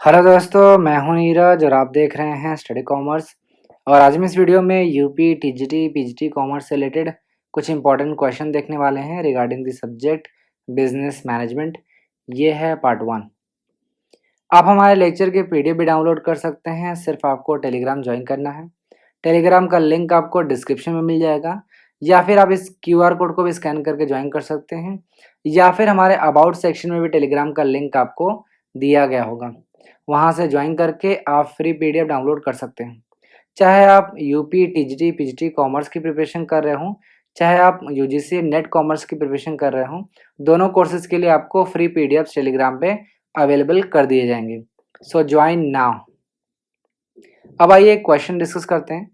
Hello दोस्तों, मैं हूं नीरज और आप देख रहे हैं स्टडी कॉमर्स। और आज हम इस वीडियो में यूपी टीजीटी पीजीटी कॉमर्स से रिलेटेड कुछ इंपॉर्टेंट क्वेश्चन देखने वाले हैं regarding the subject business management. ये है पार्ट 1। आप हमारे लेक्चर के पीडीएफ भी डाउनलोड कर सकते हैं, सिर्फ आपको टेलीग्राम ज्वाइन करना है। टेलीग्राम का लिंक आपको डिस्क्रिप्शन में मिल जाएगा, या फिर आप इस क्यूआर कोड को भी स्कैन करके ज्वाइन कर सकते हैं, या फिर हमारे अबाउट सेक्शन में भी टेलीग्राम का लिंक आपको दिया गया होगा। वहाँ से ज्वाइन करके आप फ्री पीडीएफ डाउनलोड कर सकते हैं। चाहे आप यूपी टीजीटी पीजीटी कॉमर्स की प्रिपरेशन कर रहे हों, चाहे आप यूजीसी नेट कॉमर्स की प्रिपरेशन कर रहे हों, दोनों कोर्सेज के लिए आपको फ्री पीडीएफ टेलीग्राम पे अवेलेबल कर दिए जाएंगे। सो ज्वाइन नाउ। अब आइए क्वेश्चन डिस्कस करते हैं।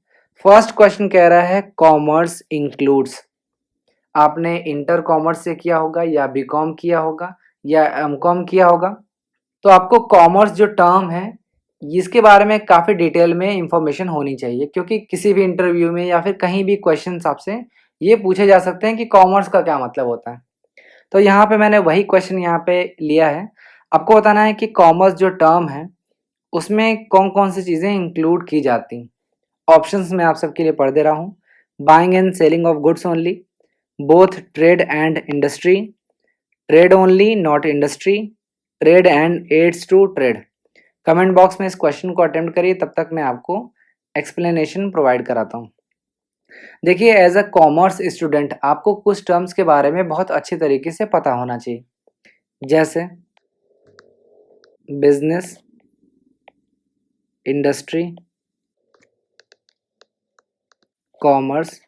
फर्स्ट क्वेश्चन कह रहा है कॉमर्स इंक्लूड्स। आपने इंटर कॉमर्स से किया होगा, या बीकॉम किया होगा, या एमकॉम किया होगा, तो आपको कॉमर्स जो टर्म है इसके बारे में काफ़ी डिटेल में इंफॉर्मेशन होनी चाहिए, क्योंकि किसी भी इंटरव्यू में या फिर कहीं भी क्वेश्चंस आपसे ये पूछे जा सकते हैं कि कॉमर्स का क्या मतलब होता है। तो यहाँ पे मैंने वही क्वेश्चन यहाँ पे लिया है। आपको बताना है कि कॉमर्स जो टर्म है उसमें कौन कौन सी चीज़ें इंक्लूड की जाती। ऑप्शंस मैं आप सबके लिए पढ़ दे रहा हूँ। Buying and selling of goods only, both trade and industry, trade only not industry, trade and aids to trade. Comment box में इस क्वेश्चन को अटेम्प्ट करिए, तब तक मैं आपको एक्सप्लेनेशन प्रोवाइड कराता हूँ। देखिए, एज अ कॉमर्स स्टूडेंट आपको कुछ टर्म्स के बारे में बहुत अच्छी तरीके से पता होना चाहिए, जैसे बिजनेस, इंडस्ट्री, कॉमर्स,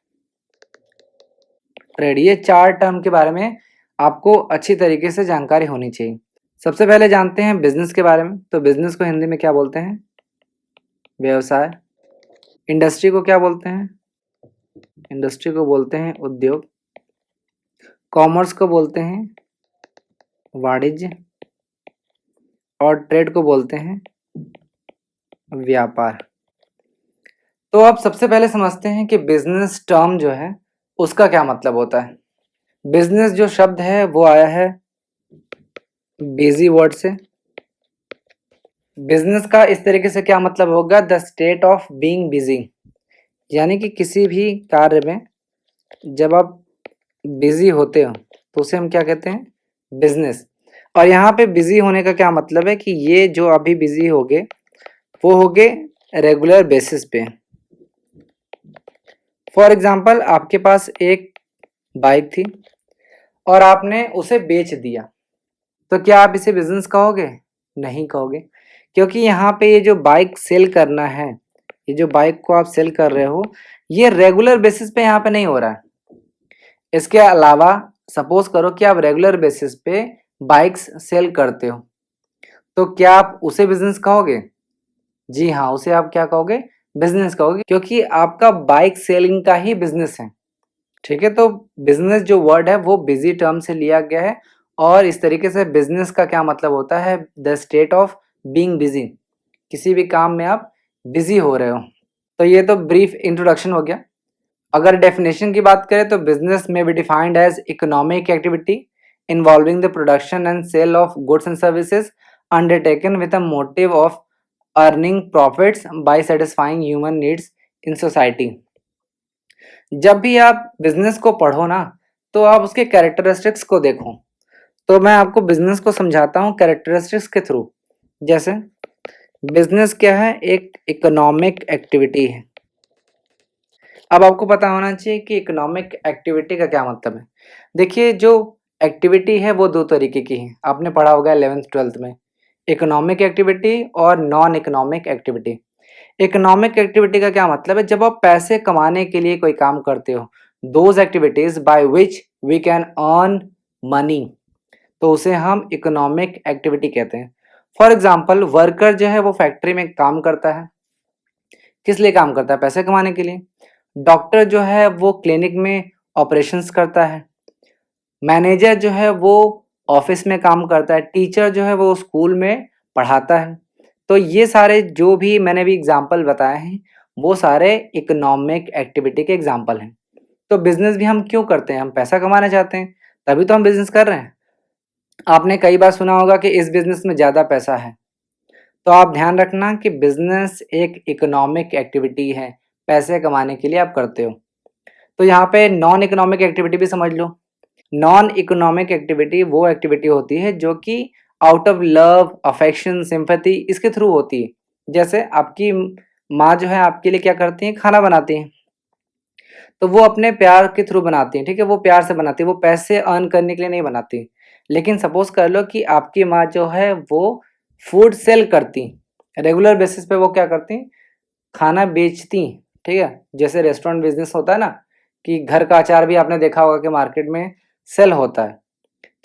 ट्रेड। ये 4 टर्म के बारे में आपको अच्छी तरीके से जानकारी होनी चाहिए। सबसे पहले जानते हैं बिजनेस के बारे में। तो बिजनेस को हिंदी में क्या बोलते हैं? व्यवसाय। इंडस्ट्री को क्या बोलते हैं? इंडस्ट्री को बोलते हैं उद्योग। कॉमर्स को बोलते हैं वाणिज्य, और ट्रेड को बोलते हैं व्यापार। तो अब सबसे पहले समझते हैं कि बिजनेस टर्म जो है उसका क्या मतलब होता है। बिजनेस जो शब्द है वो आया है बिजी वर्ड से। बिजनेस का इस तरीके से क्या मतलब होगा? The state of being busy, यानी कि किसी भी कार्य में जब आप बिजी होते हो तो उसे हम क्या कहते हैं? बिजनेस। और यहाँ पे बिजी होने का क्या मतलब है कि ये जो अभी बिजी होगे वो होगे रेगुलर बेसिस पे। फॉर एग्जाम्पल, आपके पास एक बाइक थी और आपने उसे बेच दिया, तो क्या आप इसे बिजनेस कहोगे? नहीं कहोगे, क्योंकि यहाँ पे ये जो बाइक सेल करना है, ये जो बाइक को आप सेल कर रहे हो, ये रेगुलर बेसिस पे यहाँ पे नहीं हो रहा है। इसके अलावा सपोज करो कि आप रेगुलर बेसिस पे बाइक्स सेल करते हो, तो क्या आप उसे बिजनेस कहोगे? जी हाँ, उसे आप क्या कहोगे? बिजनेस कहोगे, क्योंकि आपका बाइक सेलिंग का ही बिजनेस है। ठीक है, तो बिजनेस जो वर्ड है वो बिजी टर्म से लिया गया है। और इस तरीके से बिजनेस का क्या मतलब होता है? The state of being busy, किसी भी काम में आप बिजी हो रहे हो। तो ये तो ब्रीफ इंट्रोडक्शन हो गया। अगर डेफिनेशन की बात करें तो बिजनेस में be defined as economic activity involving the production and sale of goods and services undertaken with a motive of earning profits by satisfying human needs in society. जब भी आप बिजनेस को पढ़ो ना, तो आप उसके कैरेक्टरिस्टिक्स को देखो। तो मैं आपको बिजनेस को समझाता हूँ कैरेक्टरिस्टिक्स के थ्रू। जैसे बिजनेस क्या है? एक इकोनॉमिक एक्टिविटी है। अब आपको पता होना चाहिए कि इकोनॉमिक एक्टिविटी का क्या मतलब है। देखिए, जो एक्टिविटी है वो 2 तरीके की है, आपने पढ़ा होगा 11th 12th में, इकोनॉमिक एक्टिविटी और non economic activity. Economic activity का क्या मतलब है? जब आप पैसे कमाने के लिए कोई काम करते हो, those activities by which we can earn money, तो उसे हम इकोनॉमिक एक्टिविटी कहते हैं। फॉर एग्जाम्पल, वर्कर जो है वो फैक्ट्री में काम करता है, किस लिए काम करता है? पैसे कमाने के लिए। डॉक्टर जो है वो क्लिनिक में ऑपरेशंस करता है। मैनेजर जो है वो ऑफिस में काम करता है। टीचर जो है वो स्कूल में पढ़ाता है। तो ये सारे जो भी मैंने भी एग्जाम्पल बताए हैं वो सारे इकोनॉमिक एक्टिविटी के एग्जाम्पल हैं। तो बिजनेस भी हम क्यों करते हैं? हम पैसा कमाना चाहते हैं, तभी तो हम बिजनेस कर रहे हैं। आपने कई बार सुना होगा कि इस बिजनेस में ज़्यादा पैसा है, तो आप ध्यान रखना कि बिजनेस एक इकोनॉमिक एक्टिविटी है, पैसे कमाने के लिए आप करते हो। तो यहाँ पे नॉन इकोनॉमिक एक्टिविटी भी समझ लो। नॉन इकोनॉमिक एक्टिविटी वो एक्टिविटी होती है जो कि out of love, affection, sympathy इसके थ्रू होती है। जैसे आपकी माँ जो है आपके लिए क्या करती हैं, खाना बनाती हैं, तो वो अपने प्यार के थ्रू बनाती हैं, ठीक है, वो प्यार से बनाती है, वो पैसे अर्न करने के लिए नहीं बनाती। लेकिन सपोज कर लो कि आपकी माँ जो है वो फूड सेल करती, रेगुलर बेसिस पे वो क्या करती, खाना बेचती, ठीक है। जैसे रेस्टोरेंट बिजनेस होता है ना, कि घर का अचार भी आपने देखा होगा कि मार्केट में सेल होता है।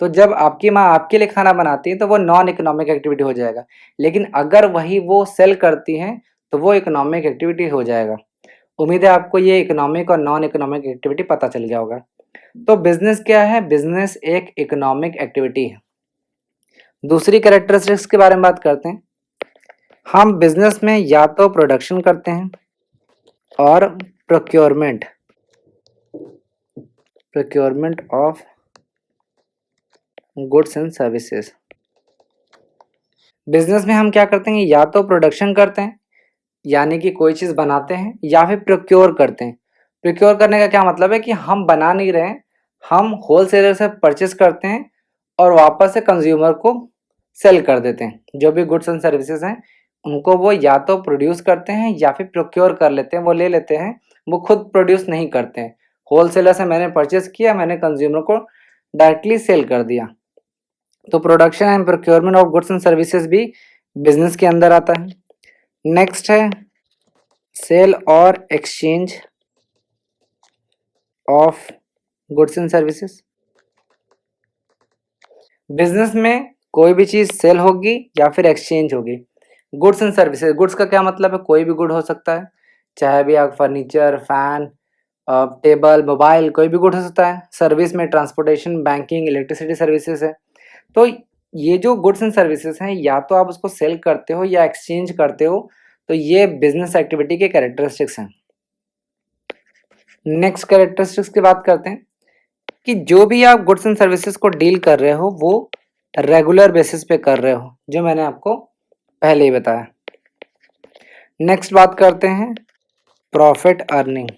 तो जब आपकी माँ आपके लिए खाना बनाती है तो वो नॉन इकोनॉमिक एक्टिविटी हो जाएगा। लेकिन अगर वही वो सेल करती हैं तो वो इकोनॉमिक एक्टिविटी हो जाएगा। उम्मीद है आपको ये इकोनॉमिक और नॉन इकोनॉमिक एक्टिविटी पता चल गया होगा। तो बिजनेस क्या है? बिजनेस एक इकोनॉमिक एक्टिविटी है। दूसरी कैरेक्टरिस्टिक्स के बारे में बात करते हैं। हम बिजनेस में या तो प्रोडक्शन करते हैं और procurement procurement of goods and services. Business में हम क्या करते हैं, या तो प्रोडक्शन करते हैं यानी कि कोई चीज़ बनाते हैं, या फिर प्रोक्योर करते हैं। प्रोक्योर करने का क्या मतलब है कि हम बना नहीं रहे हैं, हम होलसेलर से परचेस करते हैं और वापस से कंज्यूमर को सेल कर देते हैं। जो भी गुड्स एंड सर्विसेज हैं उनको वो या तो प्रोड्यूस करते हैं या फिर प्रोक्योर कर लेते हैं, वो ले लेते हैं, वो खुद प्रोड्यूस नहीं करते हैं। होलसेलर से मैंने परचेस किया, मैंने कंज्यूमर को डायरेक्टली सेल कर दिया। तो production and procurement of goods and services भी बिजनेस के अंदर आता है। नेक्स्ट है सेल और exchange of goods and services. Business में कोई भी चीज सेल होगी या फिर एक्सचेंज होगी। गुड्स एंड सर्विसेज, गुड्स का क्या मतलब है, कोई भी गुड हो सकता है, चाहे भी आप फर्नीचर, फैन, टेबल, मोबाइल, कोई भी गुड हो सकता है। सर्विस में ट्रांसपोर्टेशन, बैंकिंग, इलेक्ट्रिसिटी सर्विसेज है। तो ये जो गुड्स एंड सर्विसेज हैं या तो आप उसको सेल करते हो या एक्सचेंज करते हो। तो ये बिजनेस एक्टिविटी के कैरेक्टरिस्टिक्स हैं। नेक्स्ट कैरेक्टरिस्टिक्स की बात करते हैं कि जो भी आप गुड्स एंड सर्विसेज को डील कर रहे हो वो रेगुलर बेसिस पे कर रहे हो, जो मैंने आपको पहले ही बताया। नेक्स्ट बात करते हैं प्रॉफिट अर्निंग।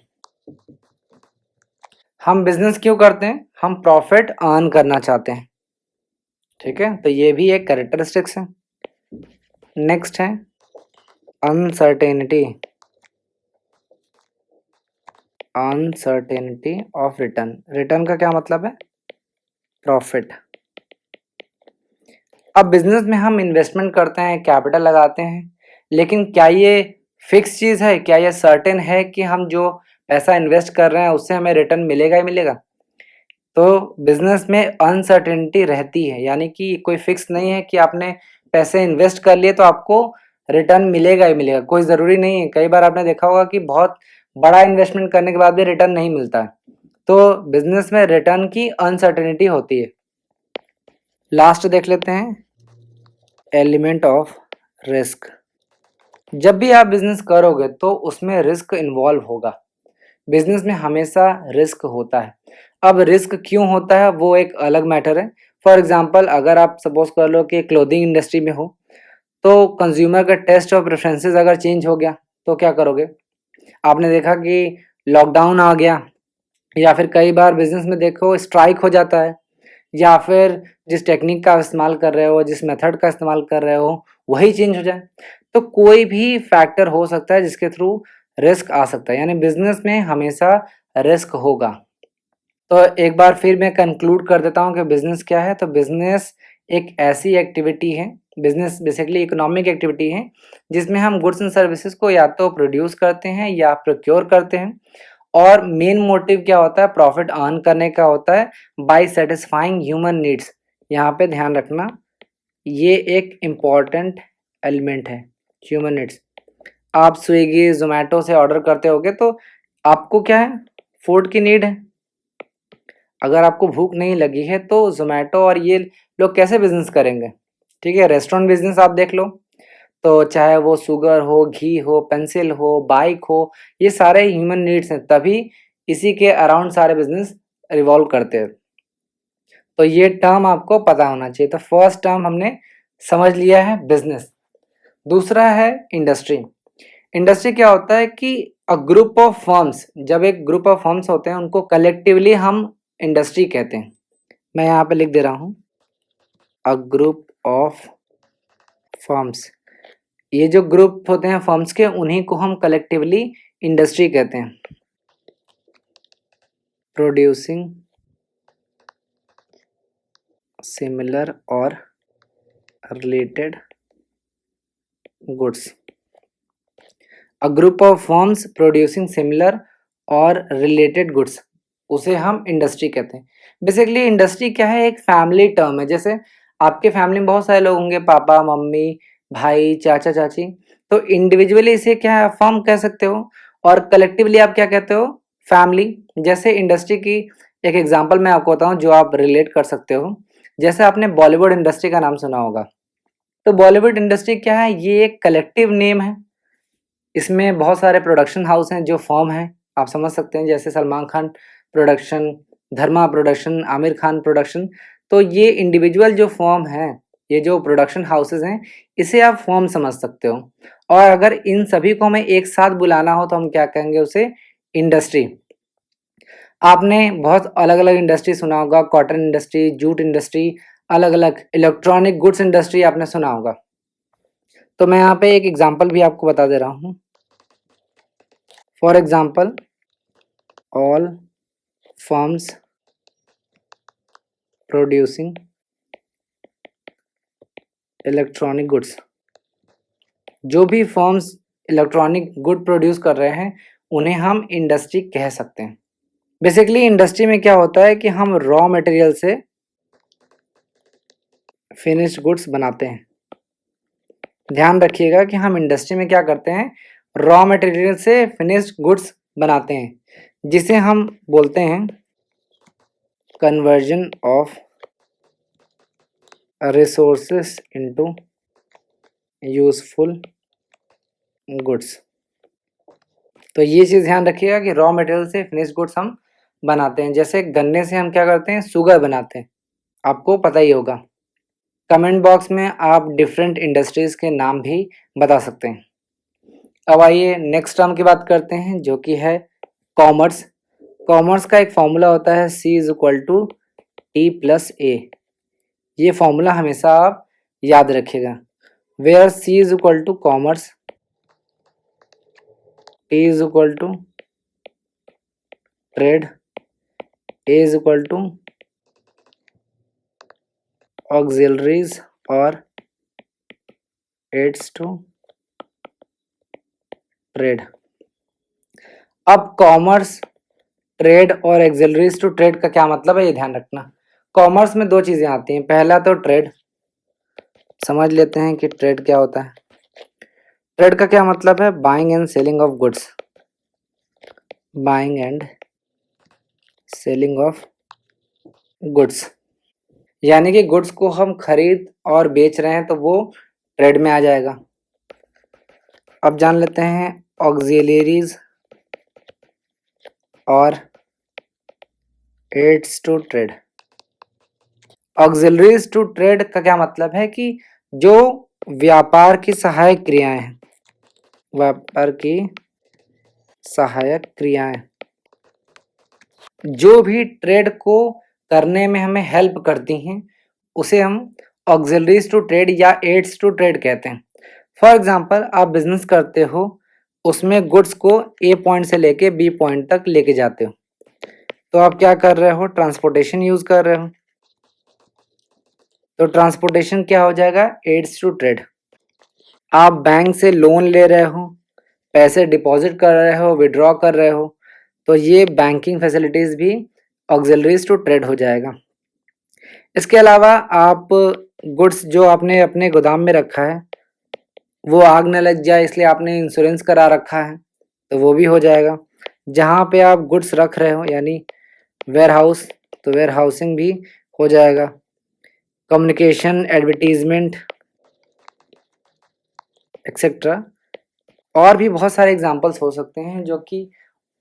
हम बिजनेस क्यों करते हैं? हम प्रॉफिट अर्न करना चाहते हैं, ठीक है। तो ये भी एक कैरेक्टरिस्टिक्स है। नेक्स्ट है uncertainty uncertainty of return. Return का क्या मतलब है? प्रॉफिट। अब बिजनेस में हम इन्वेस्टमेंट करते हैं, कैपिटल लगाते हैं, लेकिन क्या ये फिक्स चीज़ है? क्या ये सर्टेन है कि हम जो पैसा इन्वेस्ट कर रहे हैं उससे हमें रिटर्न मिलेगा ही मिलेगा? तो बिजनेस में अनसर्टेनिटी रहती है, यानी कि कोई फिक्स नहीं है कि आपने पैसे इन्वेस्ट कर लिए तो आपको रिटर्न मिलेगा ही मिलेगा। कोई ज़रूरी नहीं है। कई बार आपने देखा होगा कि बहुत बड़ा इन्वेस्टमेंट करने के बाद भी रिटर्न नहीं मिलता है। तो बिजनेस में रिटर्न की अनसर्टेनिटी होती है। लास्ट देख लेते हैं एलिमेंट ऑफ रिस्क। जब भी आप बिजनेस करोगे तो उसमें रिस्क इन्वॉल्व होगा। बिजनेस में हमेशा रिस्क होता है। अब रिस्क क्यों होता है वो एक अलग मैटर है। फॉर एग्जांपल अगर आप सपोज कर लो कि क्लोथिंग इंडस्ट्री में हो, तो कंज्यूमर का टेस्ट और प्रेफरेंसेस अगर चेंज हो गया तो क्या करोगे? आपने देखा कि लॉकडाउन आ गया, या फिर कई बार बिजनेस में देखो स्ट्राइक हो जाता है, या फिर जिस टेक्निक का इस्तेमाल कर रहे हो, जिस मेथड का इस्तेमाल कर रहे हो वही चेंज हो जाए। तो कोई भी फैक्टर हो सकता है जिसके थ्रू रिस्क आ सकता है, यानी बिजनेस में हमेशा रिस्क होगा। तो एक बार फिर मैं कंक्लूड कर देता हूँ कि बिजनेस क्या है। तो बिजनेस एक ऐसी एक्टिविटी है, बिजनेस बेसिकली इकोनॉमिक एक्टिविटी है, जिसमें हम गुड्स एंड सर्विसेज को या तो प्रोड्यूस करते हैं या प्रोक्योर करते हैं। और मेन मोटिव क्या होता है? प्रॉफिट अर्न करने का होता है बाय सेटिस्फाइंग ह्यूमन नीड्स। यहाँ पे ध्यान रखना, ये एक इम्पॉर्टेंट एलिमेंट है, ह्यूमन नीड्स। आप स्विगी, जोमेटो से ऑर्डर करते होगे तो आपको क्या है? फूड की नीड है। अगर आपको भूख नहीं लगी है तो जोमेटो और ये लोग कैसे बिजनेस करेंगे? ठीक है, रेस्टोरेंट बिजनेस आप देख लो, तो चाहे वो शुगर हो, घी हो, पेंसिल हो, बाइक हो, ये सारे ह्यूमन नीड्स हैं, तभी इसी के अराउंड सारे बिजनेस रिवॉल्व करते हैं। तो ये टर्म आपको पता होना चाहिए। तो फर्स्ट टर्म हमने समझ लिया है बिजनेस। दूसरा है इंडस्ट्री। इंडस्ट्री क्या होता है कि अ ग्रुप ऑफ फर्म्स, जब एक ग्रुप ऑफ फर्म्स होते हैं उनको कलेक्टिवली हम इंडस्ट्री कहते हैं। मैं यहाँ पे लिख दे रहा हूँ, अ ग्रुप ऑफ फर्म्स। ये जो ग्रुप होते हैं फर्म्स के, उन्हीं को हम कलेक्टिवली इंडस्ट्री कहते हैं। प्रोड्यूसिंग सिमिलर और related goods. A group of firms producing similar और रिलेटेड गुड्स, उसे हम इंडस्ट्री कहते हैं। बेसिकली इंडस्ट्री क्या है, एक फैमिली टर्म है। जैसे आपके फैमिली में बहुत सारे लोग होंगे, पापा मम्मी भाई चाचा चाची, तो इंडिविजुअली इसे क्या है, फर्म कह सकते हो, और कलेक्टिवली आप क्या कहते हो, फैमिली। जैसे इंडस्ट्री की एक एग्जांपल मैं आपको बताऊं जो आप रिलेट कर सकते हो। जैसे आपने बॉलीवुड इंडस्ट्री का नाम सुना होगा, तो बॉलीवुड इंडस्ट्री क्या है, ये एक कलेक्टिव नेम है। इसमें बहुत सारे प्रोडक्शन हाउस हैं जो फर्म हैं, आप समझ सकते हैं, जैसे सलमान खान प्रोडक्शन, धर्मा प्रोडक्शन, आमिर खान प्रोडक्शन। तो ये इंडिविजुअल जो फर्म है, ये जो प्रोडक्शन हाउसेस हैं, इसे आप फर्म समझ सकते हो। और अगर इन सभी को हमें एक साथ बुलाना हो तो हम क्या कहेंगे, उसे इंडस्ट्री। आपने बहुत अलग अलग इंडस्ट्री सुना होगा, कॉटन इंडस्ट्री, जूट इंडस्ट्री, अलग अलग इलेक्ट्रॉनिक गुड्स इंडस्ट्री आपने सुना होगा। तो मैं यहाँ पे एक एग्जांपल भी आपको बता दे रहा हूँ। For example, all firms producing electronic goods. जो भी फर्म्स इलेक्ट्रॉनिक गुड प्रोड्यूस कर रहे हैं उन्हें हम इंडस्ट्री कह सकते हैं। बेसिकली इंडस्ट्री में क्या होता है कि हम रॉ मटेरियल से फिनिश्ड गुड्स बनाते हैं। ध्यान रखिएगा कि हम इंडस्ट्री में क्या करते हैं, रॉ मटेरियल से फिनिश्ड गुड्स बनाते हैं, जिसे हम बोलते हैं conversion of resources into useful goods. तो ये चीज़ ध्यान रखिएगा कि रॉ मटेरियल से फिनिश्ड गुड्स हम बनाते हैं। जैसे गन्ने से हम क्या करते हैं, शुगर बनाते हैं, आपको पता ही होगा। कमेंट बॉक्स में आप डिफरेंट इंडस्ट्रीज के नाम भी बता सकते हैं। अब आइए नेक्स्ट टर्म की बात करते हैं, जो कि है कॉमर्स। कॉमर्स का एक फॉर्मूला होता है C=T+A। ये फॉर्मूला हमेशा आप याद रखिएगा। Where C= commerce, T= trade, A= auxiliaries और एड्स टू ट्रेड। अब कॉमर्स, ट्रेड और ऑक्सिलरीज टू ट्रेड का क्या मतलब है, ये ध्यान रखना। कॉमर्स में दो चीजें आती हैं, पहला तो ट्रेड। समझ लेते हैं कि ट्रेड क्या होता है। ट्रेड का क्या मतलब है, buying and selling of goods. Buying and selling of goods, यानी कि गुड्स को हम खरीद और बेच रहे हैं तो वो ट्रेड में आ जाएगा। अब जान लेते हैं ऑक्सिलरीज और aids to trade. Auxiliaries to trade का क्या मतलब है कि जो व्यापार की सहायक क्रियाएं हैं, व्यापार की सहायक क्रियाएं, जो भी ट्रेड को करने में हमें हेल्प करती हैं, उसे हम ऑक्सिलरीज टू ट्रेड या एड्स टू ट्रेड कहते हैं। फॉर एग्जांपल, आप बिजनेस करते हो, उसमें गुड्स को ए पॉइंट से लेके बी पॉइंट तक लेके जाते हो, तो आप क्या कर रहे हो, ट्रांसपोर्टेशन यूज कर रहे हो। तो ट्रांसपोर्टेशन क्या हो जाएगा, एड्स टू ट्रेड। आप बैंक से लोन ले रहे हो, पैसे डिपॉजिट कर रहे हो, विड्रॉ कर रहे हो, तो ये बैंकिंग फैसिलिटीज भी ऑक्सिलरीज टू ट्रेड हो जाएगा। इसके अलावा आप गुड्स जो आपने अपने गोदाम में रखा है वो आग न लग जाए इसलिए आपने इंश्योरेंस करा रखा है, तो वो भी हो जाएगा। जहाँ पे आप गुड्स रख रहे हो यानी वेयर हाउस, तो वेयर हाउसिंग भी हो जाएगा। कम्युनिकेशन, एडवर्टीजमेंट एक्सेट्रा, और भी बहुत सारे एग्जांपल्स हो सकते हैं जो कि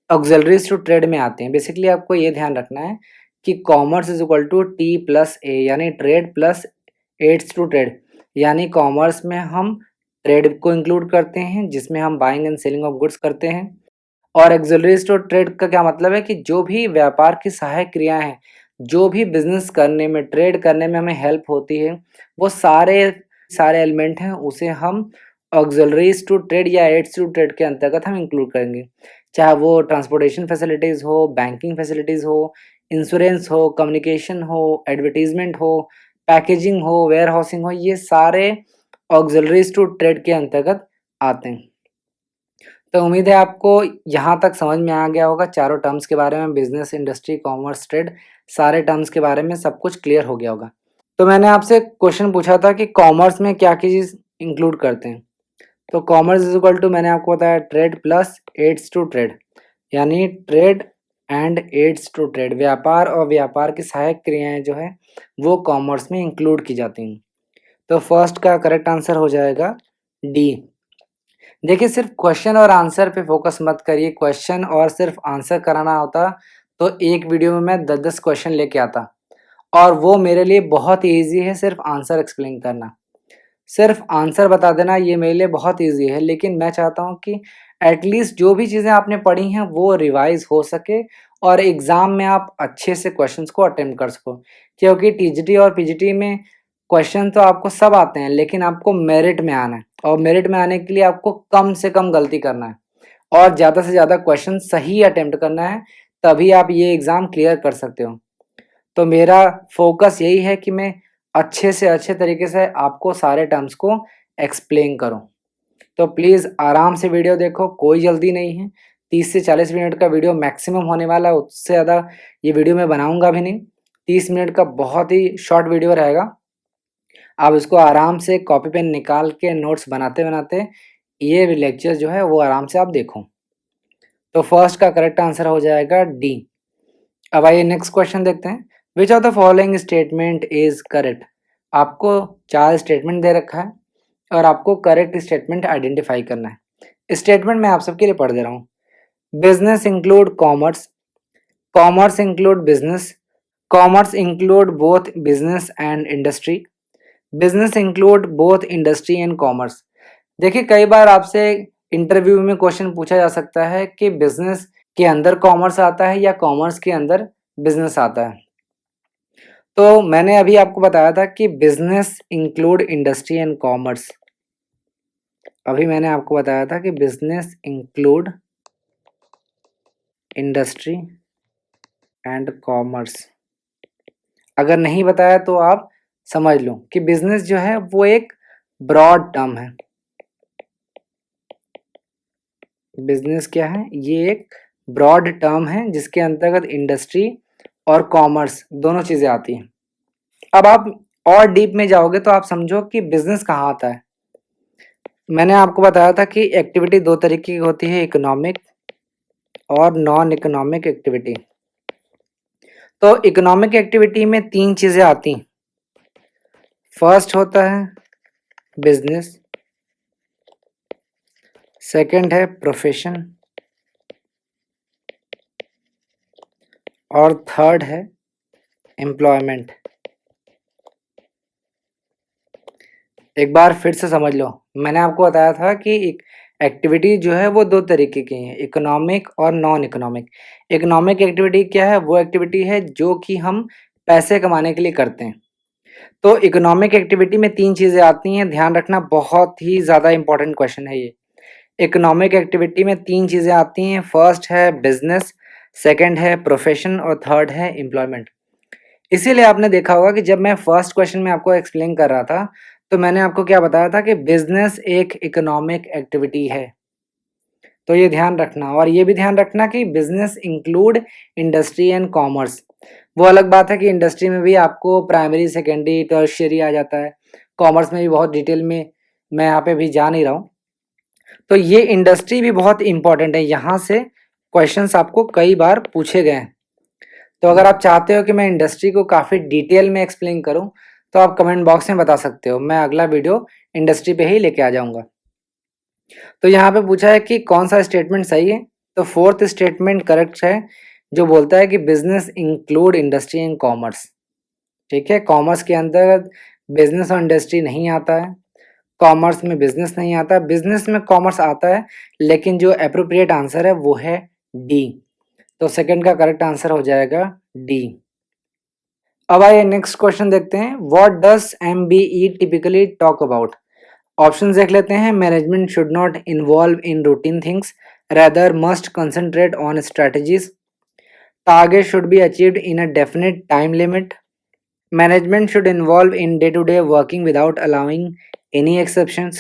ऑक्सिलरीज टू ट्रेड में आते हैं। बेसिकली आपको ये ध्यान रखना है कि कॉमर्स T+A, यानी trade plus aids to trade, यानी कॉमर्स में हम ट्रेड को इंक्लूड करते हैं जिसमें हम buying and selling of goods करते हैं। और एक्सिलरीज टू ट्रेड का क्या मतलब है कि जो भी व्यापार की सहायक क्रियाएं हैं, जो भी बिजनेस करने में, ट्रेड करने में हमें हेल्प होती है, वो सारे सारे एलिमेंट हैं, उसे हम ऑक्सिलरीज टू ट्रेड या एड्स टू ट्रेड के अंतर्गत हम इंक्लूड करेंगे। चाहे वो ट्रांसपोर्टेशन फैसिलिटीज़ हो, बैंकिंग फैसिलिटीज़ हो, इंश्योरेंस हो, कम्युनिकेशन हो, एडवर्टीजमेंट हो, पैकेजिंग हो, वेयर हाउसिंग हो, ये सारे ऑक्सिलरीज टू ट्रेड के अंतर्गत आते हैं। तो उम्मीद है आपको यहाँ तक समझ में आ गया होगा चारों टर्म्स के बारे में, बिजनेस, इंडस्ट्री, कॉमर्स, ट्रेड, सारे टर्म्स के बारे में सब कुछ क्लियर हो गया होगा। तो मैंने आपसे क्वेश्चन पूछा था कि कॉमर्स में क्या क्या चीज़ इंक्लूड करते हैं। तो कॉमर्स इज इक्वल टू, मैंने आपको बताया, trade plus aids to trade, यानी trade and aids to trade, व्यापार और व्यापार की सहायक क्रियाएं जो है वो कॉमर्स में इंक्लूड की जाती हैं। तो फर्स्ट का करेक्ट आंसर हो जाएगा डी। देखिए, सिर्फ क्वेश्चन और आंसर पे फोकस मत करिए। क्वेश्चन और सिर्फ आंसर कराना होता तो एक वीडियो में मैं 10-10 क्वेश्चन लेके आता, और वो मेरे लिए बहुत ईजी है सिर्फ आंसर एक्सप्लेन करना। सिर्फ आंसर बता देना ये मेरे लिए बहुत ईजी है, लेकिन मैं चाहता हूँ कि एटलीस्ट जो भी चीज़ें आपने पढ़ी हैं वो रिवाइज हो सके और एग्ज़ाम में आप अच्छे से क्वेश्चंस को अटेम्प्ट कर सको। क्योंकि टीजीटी और पीजीटी में क्वेश्चन तो आपको सब आते हैं, लेकिन आपको मेरिट में आना है, और मेरिट में आने के लिए आपको कम से कम गलती करना है और ज़्यादा से ज़्यादा क्वेश्चन सही अटेम्प्ट करना है, तभी आप ये एग्ज़ाम क्लियर कर सकते हो। तो मेरा फोकस यही है कि मैं अच्छे से अच्छे तरीके से आपको सारे टर्म्स को एक्सप्लेन करूं। तो प्लीज़ आराम से वीडियो देखो, कोई जल्दी नहीं है। 30 से 40 मिनट का वीडियो मैक्सिमम होने वाला है, उससे ज़्यादा ये वीडियो मैं बनाऊंगा भी नहीं। 30 मिनट का बहुत ही शॉर्ट वीडियो रहेगा। आप इसको आराम से कॉपी पेन निकाल के नोट्स बनाते बनाते ये लेक्चर जो है वो आराम से आप देखो। तो फर्स्ट का करेक्ट आंसर हो जाएगा डी। अब आइए नेक्स्ट क्वेश्चन देखते हैं। Which of the following statement is correct. आपको 4 स्टेटमेंट दे रखा है और आपको करेक्ट स्टेटमेंट आइडेंटिफाई करना है। स्टेटमेंट मैं आप सबके लिए पढ़ दे रहा हूँ। Business include commerce, commerce include business, commerce include both business and industry, business include both industry and commerce. देखिए, कई बार आपसे इंटरव्यू में क्वेश्चन पूछा जा सकता है कि बिजनेस के अंदर कॉमर्स आता है या कॉमर्स के अंदर बिजनेस आता है। तो मैंने अभी आपको बताया था कि business include industry and commerce. अभी मैंने आपको बताया था कि business include industry and commerce. अगर नहीं बताया तो आप समझ लो कि बिजनेस जो है वो एक ब्रॉड टर्म है। बिजनेस क्या है? ये एक ब्रॉड टर्म है जिसके अंतर्गत इंडस्ट्री और कॉमर्स दोनों चीज़ें आती हैं। अब आप और डीप में जाओगे तो आप समझो कि बिजनेस कहाँ आता है। मैंने आपको बताया था कि एक्टिविटी 2 तरीके की होती है, इकोनॉमिक और नॉन इकोनॉमिक एक्टिविटी। तो इकोनॉमिक एक्टिविटी में 3 चीज़ें आती हैं। फर्स्ट होता है बिजनेस, सेकंड है प्रोफेशन, और थर्ड है एम्प्लॉयमेंट। एक बार फिर से समझ लो, मैंने आपको बताया था कि एक्टिविटी जो है वो 2 तरीके की हैं, इकोनॉमिक और नॉन इकोनॉमिक। इकोनॉमिक एक्टिविटी क्या है? वो एक्टिविटी है जो कि हम पैसे कमाने के लिए करते हैं। तो इकोनॉमिक एक्टिविटी में 3 चीज़ें आती हैं, ध्यान रखना, बहुत ही ज़्यादा इंपॉर्टेंट क्वेश्चन है ये। इकोनॉमिक एक्टिविटी में 3 चीज़ें आती हैं, फर्स्ट है बिजनेस, सेकंड है प्रोफेशन और थर्ड है एम्प्लॉयमेंट। इसीलिए आपने देखा होगा कि जब मैं फर्स्ट क्वेश्चन में आपको एक्सप्लेन कर रहा था, तो मैंने आपको क्या बताया था कि बिजनेस एक इकोनॉमिक एक्टिविटी है। तो ये ध्यान रखना, और ये भी ध्यान रखना कि business include industry and commerce. वो अलग बात है कि इंडस्ट्री में भी आपको प्राइमरी, सेकेंडरी, टर्शियरी आ जाता है। कॉमर्स में भी बहुत डिटेल में मैं यहाँ पे भी जा नहीं रहा हूँ। तो ये इंडस्ट्री भी बहुत इंपॉर्टेंट है, यहाँ से क्वेश्चंस आपको कई बार पूछे गए हैं। तो अगर आप चाहते हो कि मैं इंडस्ट्री को काफ़ी डिटेल में एक्सप्लेन करूं, तो आप कमेंट बॉक्स में बता सकते हो, मैं अगला वीडियो इंडस्ट्री पे ही लेके आ जाऊंगा। तो यहाँ पे पूछा है कि कौन सा स्टेटमेंट सही है, तो फोर्थ स्टेटमेंट करेक्ट है, जो बोलता है कि business include industry and commerce. ठीक है, कॉमर्स के अंतर्गत बिजनेस और इंडस्ट्री नहीं आता है। कॉमर्स में बिजनेस नहीं आता, बिजनेस में कॉमर्स आता है, लेकिन जो एप्रोप्रिएट आंसर है वो है डी। तो सेकंड का करेक्ट आंसर हो जाएगा डी। अब आइए नेक्स्ट क्वेश्चन देखते हैं, what does MBE typically talk about. Option देख लेते हैं, management should not involve in routine things, rather must concentrate on strategies, target should be achieved in a definite time limit, management should involve in day-to-day working without allowing any exceptions,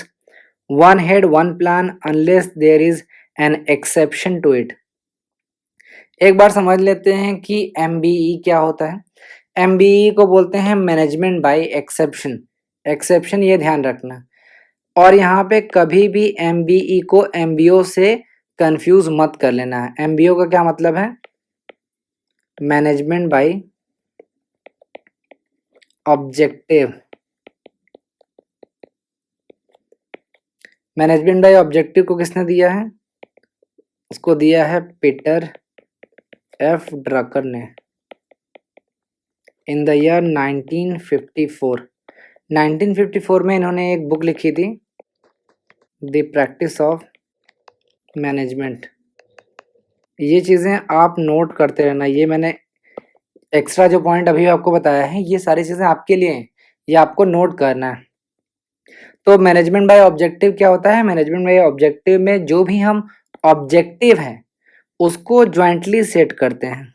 one head one plan unless there is an exception to it। एक बार समझ लेते हैं कि MBE क्या होता है। MBE को बोलते हैं मैनेजमेंट बाय एक्सेप्शन। एक्सेप्शन ये ध्यान रखना, और यहाँ पे कभी भी MBE को MBO से कंफ्यूज मत कर लेना है। MBO का क्या मतलब है? Management by objective. Management by objective को किसने दिया है? इसको दिया है पीटर एफ ड्रकर ने इन द ईयर 1954। 1954 में इन्होंने एक बुक लिखी थी, द प्रैक्टिस ऑफ मैनेजमेंट। ये चीज़ें आप नोट करते रहना, ये मैंने एक्स्ट्रा जो पॉइंट अभी आपको बताया है ये सारी चीज़ें आपके लिए हैं, ये आपको नोट करना है। तो मैनेजमेंट बाय ऑब्जेक्टिव क्या होता है? मैनेजमेंट बाय ऑब्जेक्टिव में जो भी हम ऑब्जेक्टिव हैं उसको ज्वाइंटली सेट करते हैं,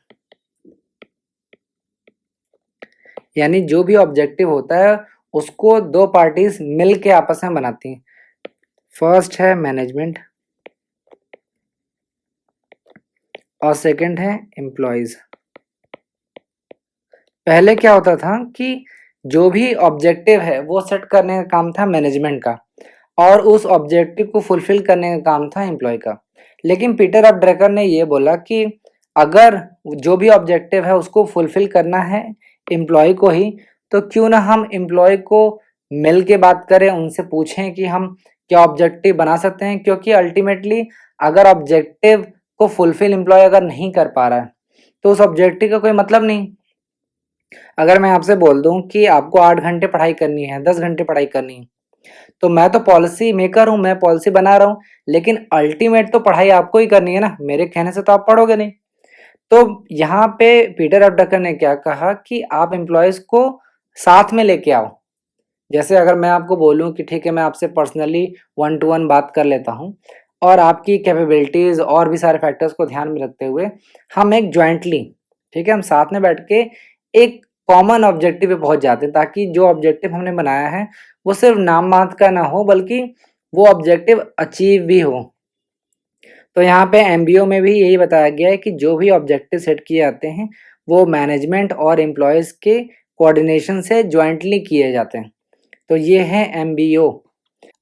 यानी जो भी ऑब्जेक्टिव होता है उसको दो पार्टीज मिल के आपस में बनाती हैं। फर्स्ट है मैनेजमेंट और सेकंड है एम्प्लॉयज। पहले क्या होता था कि जो भी ऑब्जेक्टिव है वो सेट करने का काम था मैनेजमेंट का, और उस ऑब्जेक्टिव को फुलफिल करने का काम था एम्प्लॉय का। लेकिन पीटर एफ ड्रकर ने ये बोला कि अगर जो भी ऑब्जेक्टिव है उसको फुलफिल करना है एम्प्लॉय को ही, तो क्यों ना हम एम्प्लॉय को मिल के बात करें, उनसे पूछें कि हम क्या ऑब्जेक्टिव बना सकते हैं, क्योंकि अल्टीमेटली अगर ऑब्जेक्टिव को फुलफिल एम्प्लॉय अगर नहीं कर पा रहा है तो उस ऑब्जेक्टिव का कोई मतलब नहीं। अगर मैं आपसे बोल दूं कि आपको 8 घंटे पढ़ाई करनी है, 10 घंटे पढ़ाई करनी है, तो मैं तो पॉलिसी मेकर हूं, मैं पॉलिसी बना रहा हूं, लेकिन अल्टीमेट तो पढ़ाई आपको ही करनी है ना, मेरे कहने से तो आप पढ़ोगे नहीं। तो यहाँ पे पीटर एफ ड्रकर ने क्या कहा कि आप एम्प्लॉयज को साथ में लेके आओ। जैसे अगर मैं आपको बोलूं कि ठीक है मैं आपसे पर्सनली 1 to 1 बात कर लेता हूं, और आपकी कैपेबिलिटीज और भी सारे फैक्टर्स को ध्यान में रखते हुए हम एक ज्वाइंटली, ठीक है, हम साथ में बैठ के एक कॉमन ऑब्जेक्टिव पे पहुंच जाते हैं, ताकि जो ऑब्जेक्टिव हमने बनाया है वो सिर्फ नाम मात्र का ना हो बल्कि वो ऑब्जेक्टिव अचीव भी हो। तो यहाँ पे एमबीओ में भी यही बताया गया है कि जो भी ऑब्जेक्टिव सेट किए जाते हैं वो मैनेजमेंट और एम्प्लॉयज के कोऑर्डिनेशन से ज्वाइंटली किए जाते हैं। तो ये है एमबीओ।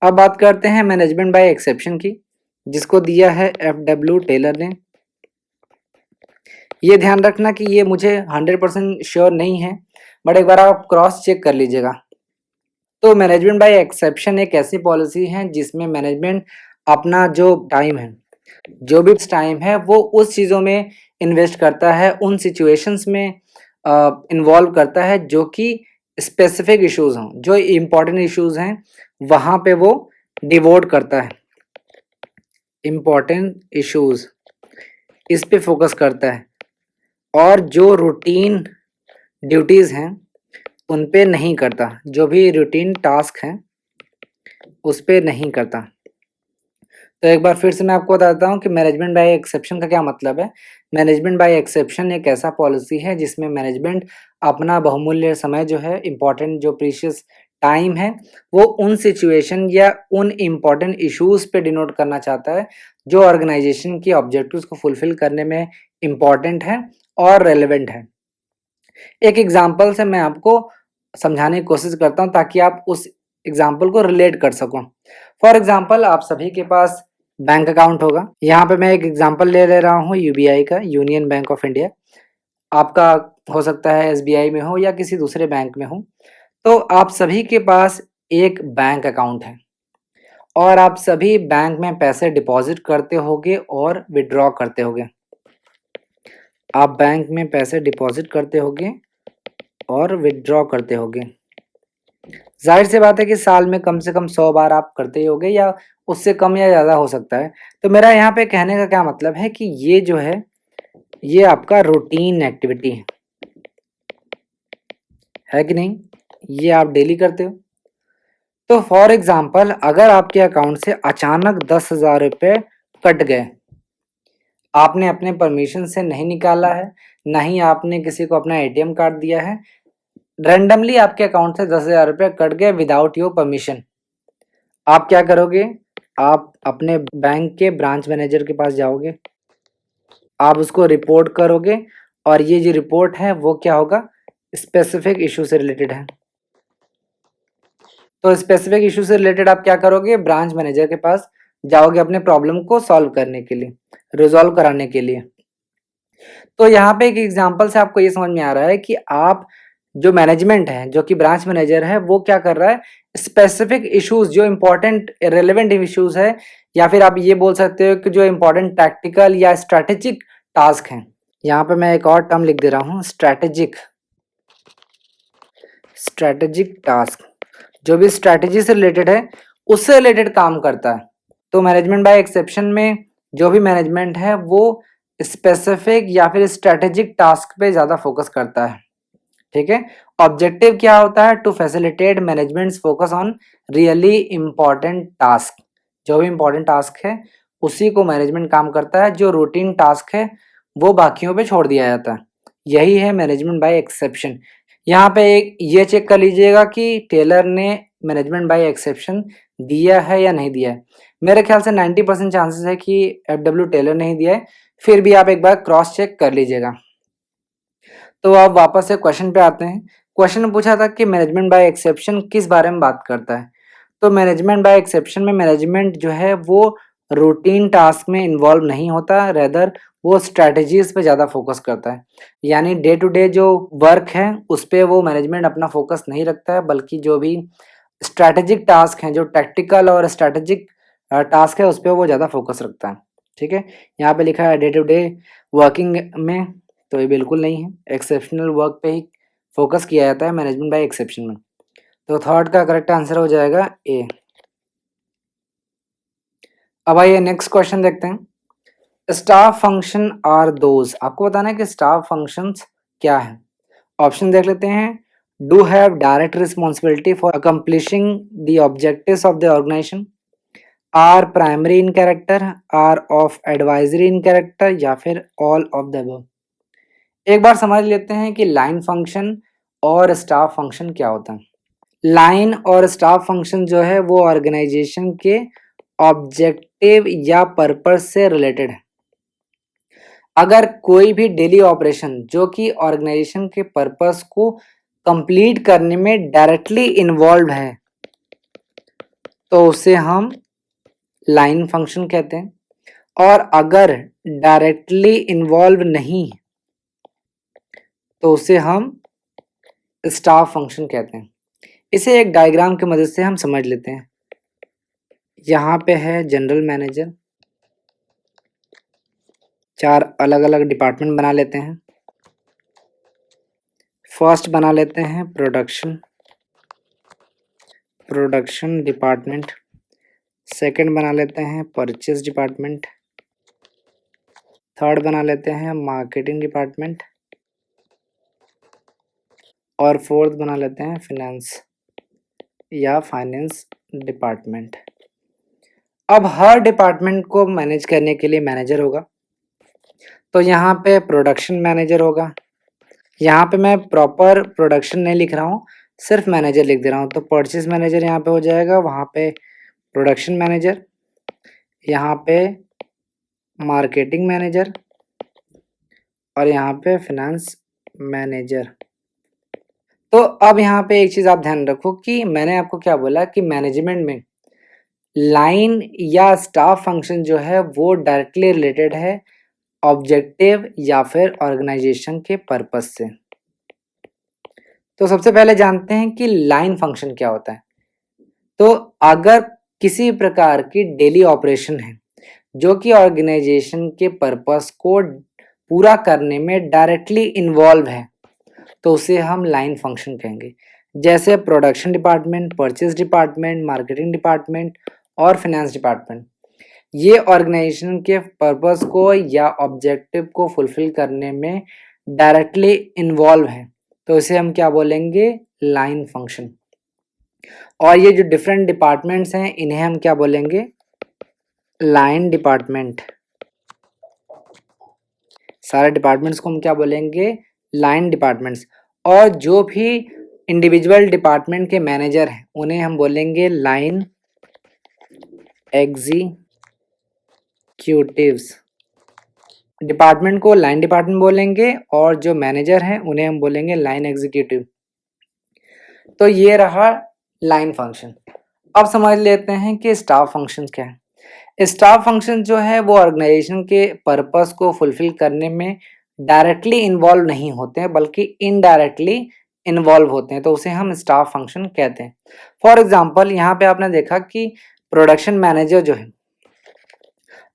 अब बात करते हैं मैनेजमेंट बाय एक्सेप्शन की, जिसको दिया है एफ.डब्ल्यू. टेलर ने। ये ध्यान रखना कि ये मुझे 100% श्योर नहीं है, बट एक बार आप क्रॉस चेक कर लीजिएगा। तो मैनेजमेंट बाय एक्सेप्शन एक ऐसी पॉलिसी है जिसमें मैनेजमेंट अपना जो टाइम है, जो भी टाइम है वो उस चीज़ों में इन्वेस्ट करता है, उन सिचुएशंस में इन्वॉल्व करता है जो कि स्पेसिफिक इश्यूज हों, जो इम्पोर्टेंट इश्यूज हैं वहाँ पे वो डिवोट करता है। इम्पोर्टेंट इश्यूज इस पे फोकस करता है, और जो रूटीन ड्यूटीज़ हैं उन पे नहीं करता, जो भी रूटीन टास्क हैं उस पे नहीं करता। तो एक बार फिर से मैं आपको बताता हूँ कि मैनेजमेंट बाय एक्सेप्शन का क्या मतलब है। मैनेजमेंट बाय एक्सेप्शन एक ऐसा पॉलिसी है जिसमें मैनेजमेंट अपना बहुमूल्य समय जो है, इम्पॉर्टेंट जो प्रीशियस टाइम है, वो उन सिचुएशन या उन इम्पॉर्टेंट इश्यूज पे डिनोट करना चाहता है जो ऑर्गेनाइजेशन की ऑब्जेक्टिव्स को फुलफिल करने में इम्पॉर्टेंट है और रेलेवेंट है। एक एग्जाम्पल से मैं आपको समझाने की कोशिश करता हूँ ताकि आप उस एग्जाम्पल को रिलेट कर सको। फॉर एग्जाम्पल आप सभी के पास बैंक अकाउंट होगा। यहाँ पे मैं एक एग्जाम्पल ले रहा हूँ यूबीआई का, यूनियन बैंक ऑफ इंडिया। आपका हो सकता है एसबीआई में हो या किसी दूसरे बैंक में हो। तो आप सभी के पास एक बैंक अकाउंट है और आप सभी बैंक में पैसे डिपॉजिट करते होगे और विड्रॉ करते होगे। आप बैंक में पैसे डिपॉजिट करते होगे और विड्रॉ करते होगे। जाहिर सी बात है कि साल में कम से कम 100 बार आप करते ही होगे या उससे कम या ज़्यादा हो सकता है। तो मेरा यहाँ पे कहने का क्या मतलब है कि ये जो है ये आपका रूटीन एक्टिविटी है कि नहीं, ये आप डेली करते हो। तो फॉर एग्जाम्पल अगर आपके अकाउंट से अचानक 10,000 रुपये कट गए, आपने अपने परमिशन से नहीं निकाला है, ना ही आपने किसी को अपना एटीएम कार्ड दिया है, रैंडमली आपके अकाउंट से 10,000 रुपये कट गए विदाउट योर परमिशन, आप क्या करोगे? आप अपने बैंक के ब्रांच मैनेजर के पास जाओगे, आप उसको रिपोर्ट करोगे और ये जो रिपोर्ट है वो क्या होगा? स्पेसिफिक इशू से रिलेटेड है। तो स्पेसिफिक इशू से रिलेटेड आप क्या करोगे? ब्रांच मैनेजर के पास जाओगे अपने प्रॉब्लम को सॉल्व करने के लिए, रिजॉल्व कराने के लिए। तो यहाँ पे एक एग्जांपल से आपको ये समझ में आ रहा है कि आप जो मैनेजमेंट है, जो कि ब्रांच मैनेजर है, वो क्या कर रहा है? स्पेसिफिक इश्यूज जो इंपॉर्टेंट रेलेवेंट इश्यूज है, या फिर आप ये बोल सकते हो कि जो इंपॉर्टेंट टैक्टिकल या स्ट्रैटेजिक टास्क हैं। यहाँ पे मैं एक और टर्म लिख दे रहा हूँ, स्ट्रैटेजिक। स्ट्रैटेजिक टास्क जो भी स्ट्रैटेजी से रिलेटेड है उससे रिलेटेड काम करता है। तो मैनेजमेंट बाय एक्सेप्शन में जो भी मैनेजमेंट है वो स्पेसिफिक या फिर स्ट्रैटेजिक टास्क पे ज़्यादा फोकस करता है। ठीक है, ऑब्जेक्टिव क्या होता है? To facilitate managements focus on really important task. जो भी इंपॉर्टेंट टास्क है उसी को मैनेजमेंट काम करता है, जो रूटीन टास्क है वो बाकियों पे छोड़ दिया जाता है। यही है मैनेजमेंट बाय एक्सेप्शन। यहाँ पे एक ये चेक कर लीजिएगा कि टेलर ने मैनेजमेंट बाय एक्सेप्शन दिया है या नहीं दिया है। मेरे ख्याल से 90% चांसेस है कि FW टेलर नहीं दिया है, फिर भी आप एक बार क्रॉस चेक कर लीजिएगा। तो अब वापस से क्वेश्चन पे आते हैं। क्वेश्चन में पूछा था कि मैनेजमेंट बाय एक्सेप्शन किस बारे में बात करता है। तो मैनेजमेंट बाय एक्सेप्शन में मैनेजमेंट जो है वो रूटीन टास्क में इन्वॉल्व नहीं होता, रेदर वो स्ट्रैटेजीज पे ज़्यादा फोकस करता है। यानी डे टू डे जो वर्क है उस पे वो मैनेजमेंट अपना फोकस नहीं रखता है, बल्कि जो भी स्ट्रैटेजिक टास्क हैं, जो टैक्टिकल और स्ट्रैटेजिक टास्क है उस पर वो ज़्यादा फोकस रखता है। ठीक है, यहाँ पे लिखा है डे टू डे वर्किंग में, तो ये बिल्कुल नहीं है। एक्सेप्शनल वर्क पे ही फोकस किया जाता है मैनेजमेंट बाय एक्सेप्शन में। तो थर्ड का करेक्ट आंसर हो जाएगा ए। अब आइए नेक्स्ट क्वेश्चन देखते हैं। स्टाफ फंक्शन आर दोज, आपको बताना है कि स्टाफ फंक्शंस क्या है। ऑप्शन देख लेते हैं। Do have direct responsibility for accomplishing the objectives of the organisation, are primary in character, are of advisory in character, या फिर ऑल ऑफ द अबव। एक बार समझ लेते हैं कि लाइन फंक्शन और स्टाफ फंक्शन क्या होता है। लाइन और स्टाफ फंक्शन जो है वो ऑर्गेनाइजेशन के ऑब्जेक्टिव या पर्पस से रिलेटेड है। अगर कोई भी डेली ऑपरेशन जो कि ऑर्गेनाइजेशन के पर्पस को कंप्लीट करने में डायरेक्टली इन्वॉल्व है तो उसे हम लाइन फंक्शन कहते हैं, और अगर डायरेक्टली इन्वॉल्व नहीं तो उसे हम स्टाफ फंक्शन कहते हैं। इसे एक डायग्राम की मदद से हम समझ लेते हैं। यहाँ पे है जनरल मैनेजर, 4 अलग अलग डिपार्टमेंट बना लेते हैं। फर्स्ट बना लेते हैं प्रोडक्शन डिपार्टमेंट, सेकंड बना लेते हैं परचेज डिपार्टमेंट, थर्ड बना लेते हैं मार्केटिंग डिपार्टमेंट, और फोर्थ बना लेते हैं फाइनेंस डिपार्टमेंट। अब हर डिपार्टमेंट को मैनेज करने के लिए मैनेजर होगा। तो यहाँ पे प्रोडक्शन मैनेजर होगा। यहाँ पे मैं प्रॉपर प्रोडक्शन नहीं लिख रहा हूँ, सिर्फ मैनेजर लिख दे रहा हूँ। तो परचेज मैनेजर यहाँ पे हो जाएगा, वहाँ पे प्रोडक्शन मैनेजर, यहाँ पे मार्केटिंग मैनेजर, और यहाँ पे फाइनेंस मैनेजर। तो अब यहाँ पे एक चीज़ आप ध्यान रखो कि मैंने आपको क्या बोला कि मैनेजमेंट में लाइन या स्टाफ फंक्शन जो है वो डायरेक्टली रिलेटेड है ऑब्जेक्टिव या फिर ऑर्गेनाइजेशन के पर्पस से। तो सबसे पहले जानते हैं कि लाइन फंक्शन क्या होता है। तो अगर किसी प्रकार की डेली ऑपरेशन है जो कि ऑर्गेनाइजेशन के पर्पस को पूरा करने में डायरेक्टली इन्वॉल्व है तो उसे हम लाइन फंक्शन कहेंगे। जैसे production department, purchase department, marketing department और फाइनेंस डिपार्टमेंट। ये ऑर्गेनाइजेशन के पर्पस को या ऑब्जेक्टिव को फुलफिल करने में डायरेक्टली इन्वॉल्व हैं, तो इसे हम क्या बोलेंगे, लाइन फंक्शन। और ये जो डिफरेंट डिपार्टमेंट्स हैं इन्हें हम क्या बोलेंगे, लाइन डिपार्टमेंट। सारे डिपार्टमेंट्स को हम क्या बोलेंगे, लाइन डिपार्टमेंट्स। और जो भी इंडिविजुअल डिपार्टमेंट के मैनेजर हैं उन्हें हम बोलेंगे लाइन एग्जीक्यूटिव्स। डिपार्टमेंट को लाइन डिपार्टमेंट बोलेंगे और जो मैनेजर हैं उन्हें हम बोलेंगे लाइन एग्जीक्यूटिव। तो ये रहा लाइन फंक्शन। अब समझ लेते हैं कि स्टाफ फंक्शन क्या है। स्टाफ फंक्शन जो है वो ऑर्गेनाइजेशन के पर्पस को फुलफिल करने में डायरेक्टली इन्वॉल्व नहीं होते हैं बल्कि इनडायरेक्टली इन्वॉल्व होते हैं, तो उसे हम स्टाफ फंक्शन कहते हैं। फॉर एग्जांपल यहाँ पे आपने देखा कि प्रोडक्शन मैनेजर जो है,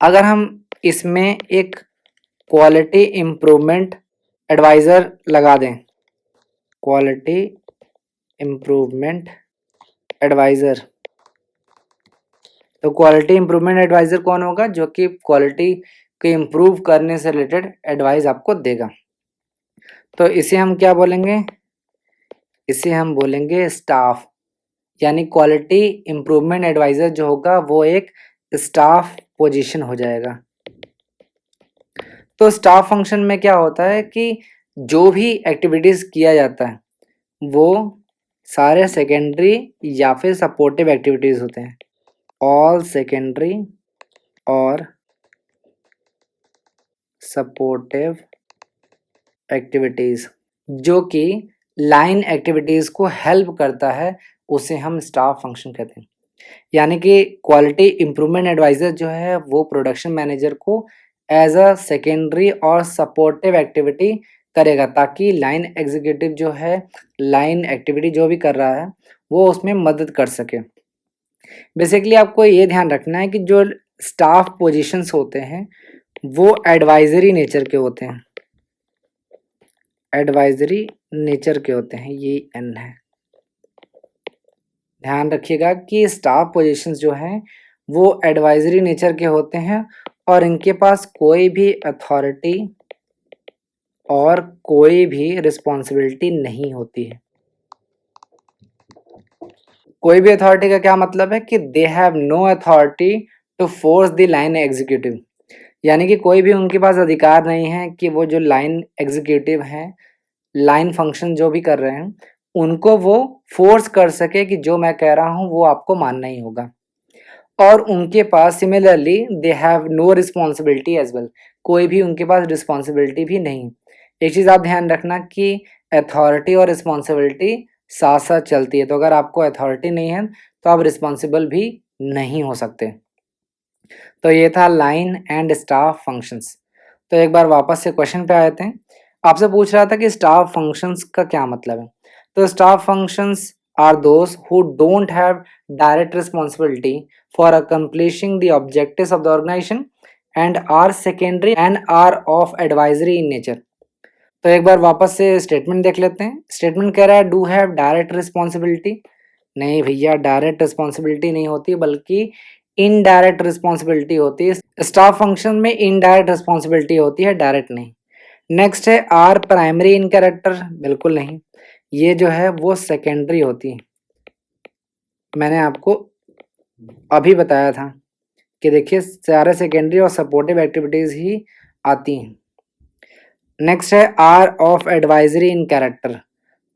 अगर हम इसमें एक क्वालिटी इम्प्रूवमेंट एडवाइज़र लगा दें, क्वालिटी इम्प्रूवमेंट एडवाइज़र, तो क्वालिटी इम्प्रूवमेंट एडवाइज़र कौन होगा, जो कि क्वालिटी के इम्प्रूव करने से रिलेटेड एडवाइस आपको देगा। तो इसे हम क्या बोलेंगे, इसे हम बोलेंगे स्टाफ, यानी क्वालिटी इम्प्रूवमेंट एडवाइज़र जो होगा वो एक स्टाफ पोजीशन हो जाएगा। तो स्टाफ फंक्शन में क्या होता है कि जो भी एक्टिविटीज़ किया जाता है वो सारे सेकेंडरी या फिर सपोर्टिव एक्टिविटीज़ होते हैं, ऑल सेकेंडरी और सपोर्टिव एक्टिविटीज़, जो कि लाइन एक्टिविटीज़ को हेल्प करता है, उसे हम स्टाफ फंक्शन कहते हैं। यानी कि क्वालिटी इम्प्रूवमेंट एडवाइज़र जो है वो प्रोडक्शन मैनेजर को एज अ सेकेंडरी और सपोर्टिव एक्टिविटी करेगा, ताकि लाइन एग्जीक्यूटिव जो है लाइन एक्टिविटी जो भी कर रहा है वो उसमें मदद कर सके। बेसिकली आपको ये ध्यान रखना है कि जो स्टाफ पोजीशंस होते हैं वो एडवाइजरी नेचर के होते हैं, एडवाइजरी नेचर के होते हैं, ये एन है। ध्यान रखिएगा कि स्टाफ पोजीशंस जो हैं वो एडवाइजरी नेचर के होते हैं और इनके पास कोई भी अथॉरिटी और कोई भी रिस्पॉन्सिबिलिटी नहीं होती है। कोई भी अथॉरिटी का क्या मतलब है कि they have no authority to force the line executive, यानी कि कोई भी उनके पास अधिकार नहीं है कि वो जो लाइन एग्जीक्यूटिव हैं, लाइन फंक्शन जो भी कर रहे हैं, उनको वो फोर्स कर सके कि जो मैं कह रहा हूँ वो आपको मानना ही होगा। और उनके पास similarly they have no responsibility as well, कोई भी उनके पास रिस्पॉन्सिबिलिटी भी नहीं। एक चीज़ आप ध्यान रखना कि अथॉरिटी और रिस्पॉन्सिबिलिटी साथ साथ चलती है, तो अगर आपको अथॉरिटी नहीं है तो आप रिस्पॉन्सिबल भी नहीं हो सकते। तो ये था लाइन एंड स्टाफ फंक्शंस। तो एक बार वापस से क्वेश्चन पे आते हैं। आपसे पूछ रहा था कि स्टाफ फंक्शंस का क्या मतलब है। तो staff functions are those who don't have direct responsibility for accomplishing the objectives of the organization and are secondary and are of advisory in nature। तो एक बार वापस से स्टेटमेंट देख लेते हैं। स्टेटमेंट कह रहा है डू हैव डायरेक्ट रिस्पॉन्सिबिलिटी, नहीं भैया, डायरेक्ट रिस्पॉन्सिबिलिटी नहीं होती बल्कि इनडायरेक्ट रिस्पॉन्सिबिलिटी होती है। स्टाफ फंक्शन में इनडायरेक्ट रिस्पॉन्सिबिलिटी होती है, डायरेक्ट नहीं। नेक्स्ट है आर प्राइमरी इन कैरेक्टर, बिल्कुल नहीं, ये जो है वो सेकेंडरी होती है। मैंने आपको अभी बताया था कि देखिए सारे सेकेंडरी और सपोर्टिव एक्टिविटीज़ ही आती हैं। नेक्स्ट है are of advisory in character,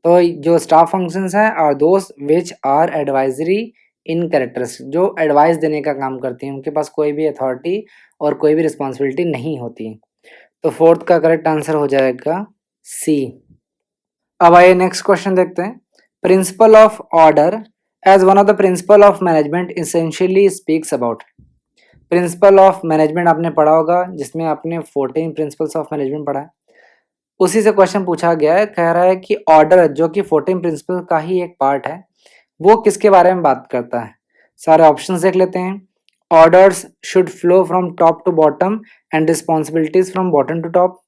तो जो स्टाफ फंक्शंस हैं are those which are advisory in characters, जो एडवाइस देने का काम करती हैं, उनके पास कोई भी अथॉरिटी और कोई भी रिस्पॉन्सिबिलिटी नहीं होती है। तो फोर्थ का करेक्ट आंसर हो जाएगा सी। अब आइए नेक्स्ट क्वेश्चन देखते हैं। Principle of order as one of the principle of management essentially speaks about. Principle of management आपने पढ़ा होगा, जिसमें आपने 14 प्रिंसिपल्स ऑफ मैनेजमेंट पढ़ा है, उसी से क्वेश्चन पूछा गया है। कह रहा है कि ऑर्डर जो कि 14 प्रिंसिपल का ही एक पार्ट है, वो किसके बारे में बात करता है। सारे ऑप्शंस देख लेते हैं। Orders should flow from top to bottom and responsibilities from bottom to top.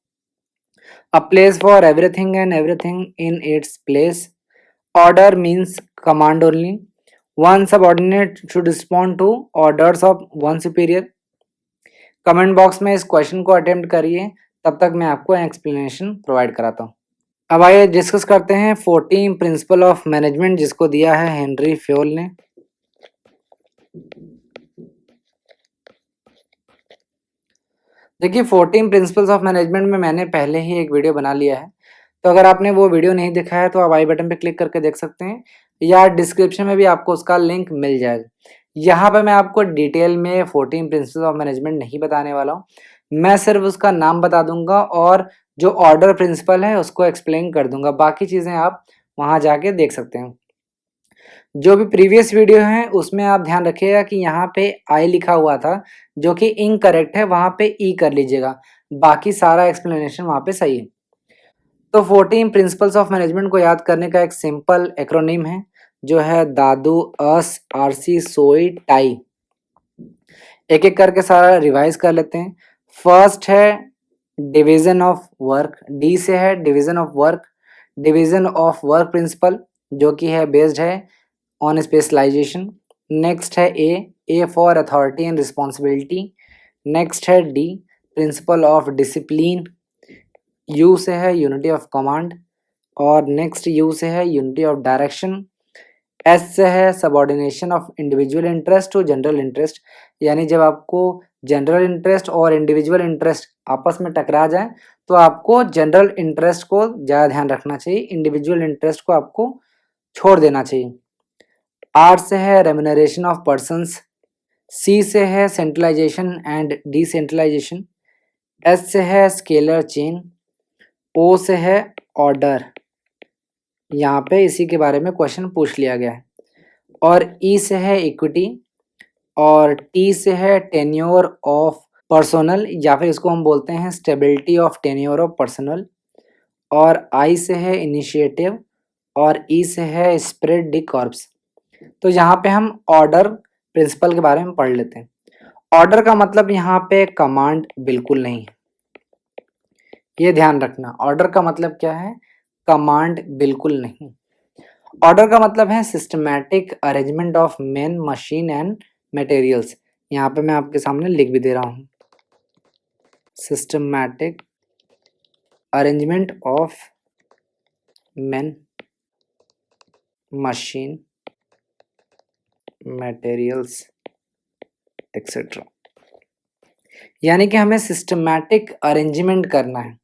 A place for everything and everything in its place. Order means command only. One subordinate should respond to orders of one superior. Comment box में इस question को attempt करिए, तब तक मैं आपको explanation provide कराता हूँ। अब आइए डिस्कस करते हैं 14 प्रिंसिपल ऑफ मैनेजमेंट, जिसको दिया है हेनरी फ्योल ने। देखिए 14 प्रिंसिपल्स ऑफ मैनेजमेंट में मैंने पहले ही एक वीडियो बना लिया है, तो अगर आपने वो वीडियो नहीं देखा है तो आप आई बटन पे क्लिक करके देख सकते हैं, या डिस्क्रिप्शन में भी आपको उसका लिंक मिल जाएगा। यहाँ पे मैं आपको डिटेल में 14 प्रिंसिपल्स ऑफ मैनेजमेंट नहीं बताने वाला हूँ, मैं सिर्फ उसका नाम बता दूंगा और जो ऑर्डर प्रिंसिपल है उसको एक्सप्लेन कर दूंगा। बाकी चीज़ें आप वहाँ जाके देख सकते हैं। जो भी प्रीवियस वीडियो है उसमें आप ध्यान रखिएगा कि यहाँ पे आई लिखा हुआ था जो कि इनकरेक्ट है, वहाँ पे ई कर लीजिएगा, बाकी सारा एक्सप्लेनेशन वहाँ पे सही है। तो 14 प्रिंसिपल्स ऑफ मैनेजमेंट को याद करने का एक सिंपल एक्रोनिम है जो है दादू, अस, आरसी, सोई, टाई। एक एक करके सारा रिवाइज कर लेते हैं। फर्स्ट है डिवीजन ऑफ वर्क, डी से है division of work, division of work principle जो कि है बेस्ड है ऑन स्पेशलाइजेशन। नेक्स्ट है A for authority and responsibility. Next है D principle of discipline, U से है यूनिटी ऑफ कमांड, और नेक्स्ट यू से है यूनिटी ऑफ डायरेक्शन। एस से है subordination of individual interest to general interest, यानी जब आपको जनरल इंटरेस्ट और इंडिविजुअल इंटरेस्ट आपस में टकरा जाए तो आपको जनरल इंटरेस्ट को ज़्यादा ध्यान रखना चाहिए, इंडिविजुअल इंटरेस्ट को आपको छोड़ देना चाहिए। आर से है रेम्यूनरेशन ऑफ पर्सन्स, सी से है सेंट्रलाइजेशन एंड डिसेंट्रलाइजेशन, एस से है स्केलर चेन, ओ से है ऑर्डर, यहाँ पे इसी के बारे में क्वेश्चन पूछ लिया गया है, और ई से है इक्विटी, और टी से है टेन्योर ऑफ पर्सोनल, या फिर इसको हम बोलते हैं stability of tenure of personal, और आई से है इनिशिएटिव, और ई से है स्प्रेड द कॉर्प्स। तो यहाँ पे हम ऑर्डर प्रिंसिपल के बारे में पढ़ लेते हैं। ऑर्डर का मतलब यहाँ पे कमांड बिल्कुल नहीं है, ये ध्यान रखना। ऑर्डर का मतलब क्या है? कमांड बिल्कुल नहीं। ऑर्डर का मतलब है systematic arrangement of man, machine and materials. यहाँ पे मैं आपके सामने लिख भी दे रहा हूँ, systematic arrangement of man, machine, materials etcetera. यानी कि हमें सिस्टमैटिक अरेंजमेंट करना है।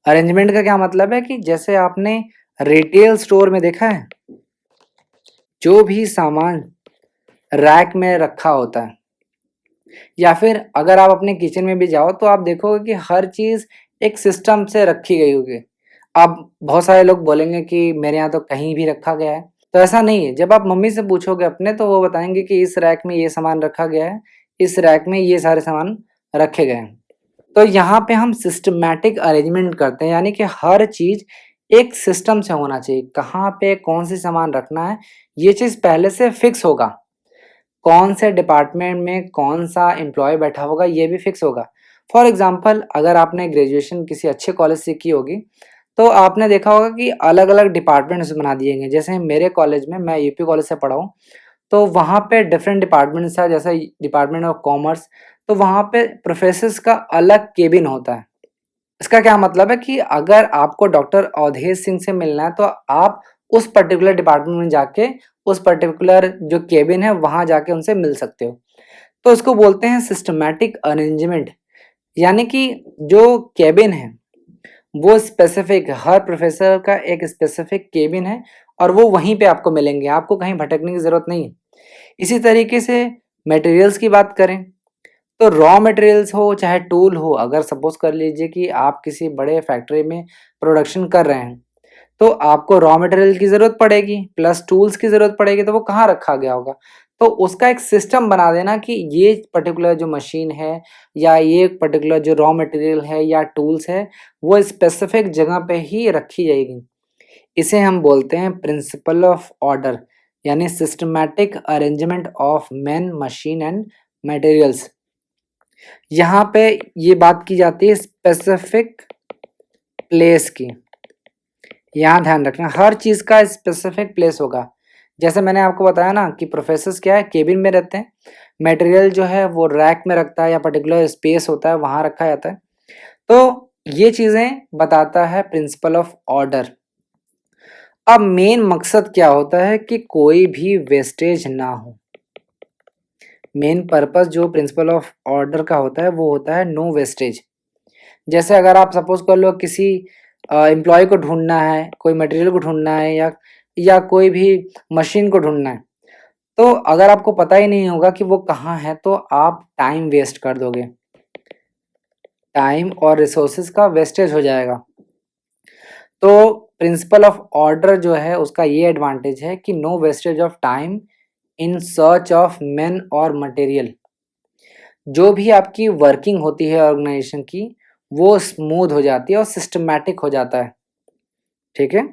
अरेंजमेंट का क्या मतलब है कि जैसे आपने रिटेल स्टोर में देखा है, जो भी सामान रैक में रखा होता है, या फिर अगर आप अपने किचन में भी जाओ तो आप देखोगे कि हर चीज़ एक सिस्टम से रखी गई होगी। अब बहुत सारे लोग बोलेंगे कि मेरे यहाँ तो कहीं भी रखा गया है, तो ऐसा नहीं है। जब आप मम्मी से पूछोगे अपने तो वो बताएंगे कि इस रैक में ये सामान रखा गया है, इस रैक में ये सारे सामान रखे गए हैं। तो यहाँ पे हम सिस्टमैटिक अरेंजमेंट करते हैं, यानी कि हर चीज़ एक सिस्टम से होना चाहिए। कहाँ पे कौन सी सामान रखना है ये चीज़ पहले से फिक्स होगा, कौन से डिपार्टमेंट में कौन सा एम्प्लॉय बैठा होगा ये भी फिक्स होगा। फॉर एग्जांपल अगर आपने ग्रेजुएशन किसी अच्छे कॉलेज से की होगी तो आपने देखा होगा कि अलग अलग डिपार्टमेंट्स बना दिए गए। जैसे मेरे कॉलेज में, मैं यूपी कॉलेज से पढ़ा हूँ, तो वहाँ पे डिफरेंट डिपार्टमेंट्स है, जैसे डिपार्टमेंट ऑफ कॉमर्स, तो वहाँ पे प्रोफेसर्स का अलग केबिन होता है। इसका क्या मतलब है कि अगर आपको डॉक्टर अवधेश सिंह से मिलना है तो आप उस पर्टिकुलर डिपार्टमेंट में जाके उस पर्टिकुलर जो केबिन है वहाँ जाके उनसे मिल सकते हो। तो इसको बोलते हैं सिस्टमैटिक अरेंजमेंट, यानी कि जो केबिन है वो स्पेसिफिक, हर प्रोफेसर का एक स्पेसिफिक केबिन है और वो वहीं पे आपको मिलेंगे, आपको कहीं भटकने की ज़रूरत नहीं है। इसी तरीके से मटेरियल्स की बात करें तो रॉ मटेरियल्स हो चाहे टूल हो, अगर सपोज कर लीजिए कि आप किसी बड़े फैक्ट्री में प्रोडक्शन कर रहे हैं तो आपको रॉ मटेरियल की ज़रूरत पड़ेगी प्लस टूल्स की ज़रूरत पड़ेगी, तो वो कहाँ रखा गया होगा? तो उसका एक सिस्टम बना देना कि ये पर्टिकुलर जो मशीन है या ये पर्टिकुलर जो रॉ मटेरियल है या टूल्स है वो स्पेसिफिक जगह पे ही रखी जाएगी। इसे हम बोलते हैं प्रिंसिपल ऑफ ऑर्डर, यानी systematic arrangement of man, machine and materials. यहाँ पे ये बात की जाती है स्पेसिफिक प्लेस की, यहाँ ध्यान रखना, हर चीज़ का स्पेसिफिक प्लेस होगा। जैसे मैंने आपको बताया ना कि प्रोफेसर्स क्या है, केबिन में रहते हैं, मटेरियल जो है वो रैक में रखता है या पर्टिकुलर स्पेस होता है वहाँ रखा जाता है। तो ये चीज़ें बताता है प्रिंसिपल ऑफ ऑर्डर। अब मेन मकसद क्या होता है कि कोई भी वेस्टेज ना हो। मेन पर्पस जो प्रिंसिपल ऑफ ऑर्डर का होता है वो होता है नो वेस्टेज। जैसे अगर आप सपोज कर लो किसी एम्प्लॉय को ढूंढना है, कोई मटेरियल को ढूंढना है या कोई भी मशीन को ढूंढना है, तो अगर आपको पता ही नहीं होगा कि वो कहाँ है तो आप टाइम वेस्ट कर दोगे, टाइम और रिसोर्सेज का वेस्टेज हो जाएगा। तो प्रिंसिपल ऑफ ऑर्डर जो है उसका ये एडवांटेज है कि no wastage of time in search of man और मटेरियल। जो भी आपकी वर्किंग होती है ऑर्गेनाइजेशन की वो स्मूथ हो जाती है और सिस्टमैटिक हो जाता है। ठीक है,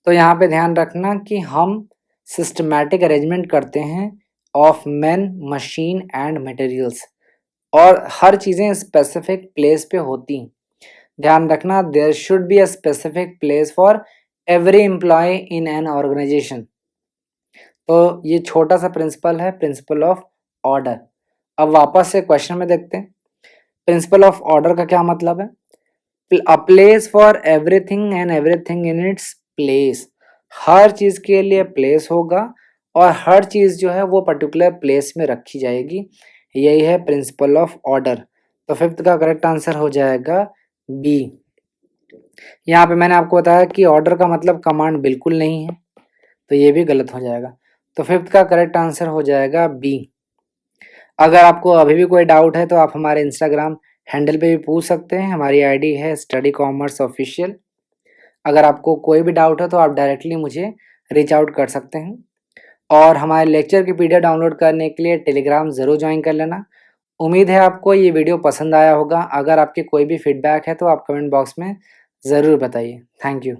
तो यहाँ पे ध्यान रखना कि हम सिस्टमैटिक अरेंजमेंट करते हैं of man, machine and materials, और हर चीज़ें स्पेसिफिक प्लेस पे होती हैं। ध्यान रखना, there should be a specific place for every employee in an organisation. तो ये छोटा सा प्रिंसिपल है, प्रिंसिपल ऑफ ऑर्डर। अब वापस से क्वेश्चन में देखते हैं, प्रिंसिपल ऑफ ऑर्डर का क्या मतलब है। A place for everything and everything in its place. हर चीज़ के लिए प्लेस होगा और हर चीज़ जो है वो पर्टिकुलर प्लेस में रखी जाएगी। यही है प्रिंसिपल ऑफ ऑर्डर। तो फिफ्थ का करेक्ट आंसर हो जाएगा बी। यहाँ पे मैंने आपको बताया कि ऑर्डर का मतलब कमांड बिल्कुल नहीं है, तो ये भी गलत हो जाएगा। तो फिफ्थ का करेक्ट आंसर हो जाएगा बी। अगर आपको अभी भी कोई डाउट है तो आप हमारे इंस्टाग्राम हैंडल पे भी पूछ सकते हैं, हमारी आईडी है स्टडी कॉमर्स ऑफिशियल। अगर आपको कोई भी डाउट है तो आप डायरेक्टली मुझे रीच आउट कर सकते हैं। और हमारे लेक्चर की पीडीएफ डाउनलोड करने के लिए टेलीग्राम ज़रूर ज्वाइन कर लेना। उम्मीद है आपको ये वीडियो पसंद आया होगा। अगर आपके कोई भी फीडबैक है तो आप कमेंट बॉक्स में ज़रूर बताइए। Thank you.